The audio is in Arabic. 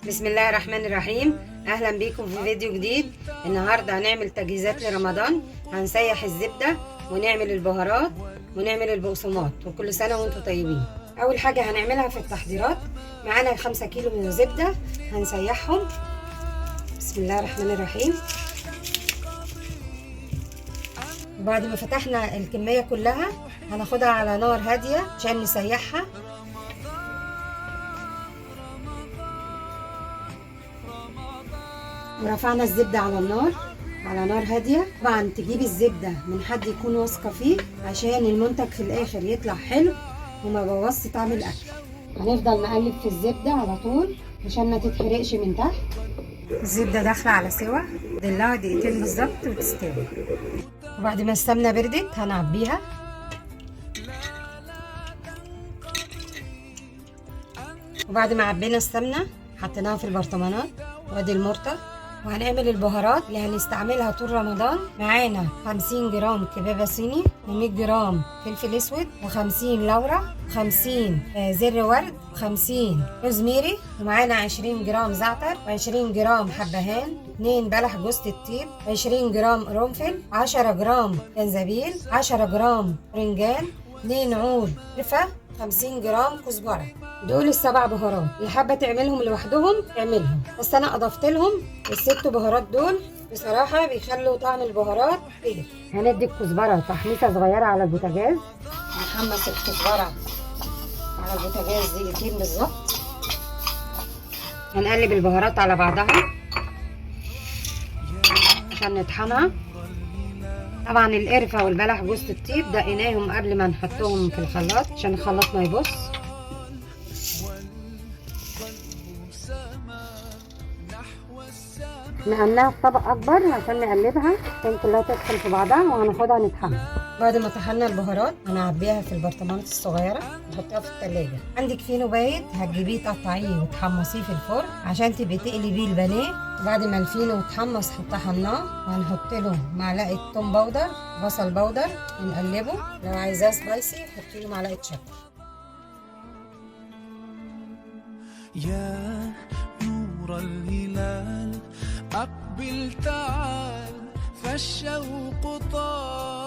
بسم الله الرحمن الرحيم. اهلا بيكم في فيديو جديد. النهارده هنعمل تجهيزات لرمضان. هنسيح الزبده ونعمل البهارات ونعمل البقسماط، وكل سنه وانتم طيبين. اول حاجه هنعملها في التحضيرات، معانا 5 كيلو من الزبده هنسيحهم. بسم الله الرحمن الرحيم. وبعد ما فتحنا الكميه كلها هناخدها على نار هاديه عشان نسيحها. ورفعنا الزبدة على النار على نار هادية. طبعا تجيب الزبدة من حد يكون واثقة فيه عشان المنتج في الآخر يطلع حلو وما يبوظش طعم الأكل. هنفضل نقلب في الزبدة على طول عشان ما تتحرقش من تحت. الزبدة داخلة على سوا، دلها دقيقتين بالظبط وتستوي. وبعد ما السمنة بردت هنعبيها. وبعد ما عبينا السمنة حطيناها في البرطمانات. وادي المرطة. وهنعمل البهارات اللي هنستعملها طول رمضان. معانا 50 جرام كبابة صيني، و100 جرام فلفل اسود، و50 لورا، 50 زر ورد، 50 روزميري، ومعانا 20 جرام زعتر، و20 جرام حبهان، 2 بلح جوز الطيب، 20 جرام قرنفل، 10 جرام جنزبيل، 10 جرام رنجان، 2 عود قرفة، 50 جرام كزبرة. دول ال7 بهارات. اللي حابه تعملهم لوحدهم اعملهم، بس انا اضفت لهم ال6 بهارات دول. بصراحه بيخلوا طعم البهارات غير. هندي الكزبره تحميصه صغيره على البوتاجاز. نحمص الكزبره على البوتاجاز دقيقتين بالظبط. هنقلب البهارات على بعضها عشان نطحنها. طبعا القرفه والبلح جوز الطيب دقيناهم قبل ما نحطهم في الخلاط عشان الخلاط ما يبص. نقلناها في طبق اكبر عشان نقلبها عشان كلها تدخل في بعضها، وهناخدها نطحنها. بعد ما طحنا البهارات هنعبيها في البرطمانات الصغيره ونحطها في التلاجة. عندك فينو بايت هتجيبيه تقطعيه وتحمصيه في الفرن عشان تبقي تقلي بيه البانيه. وبعد ما الفينو يتحمص طحناه وهنحط له معلقه توم باودر، بصل باودر، ونقلبه. لو عايزاه سبايسي حطي له معلقه شطه. يا نور الهلال أقبل تعال فالشوق طال.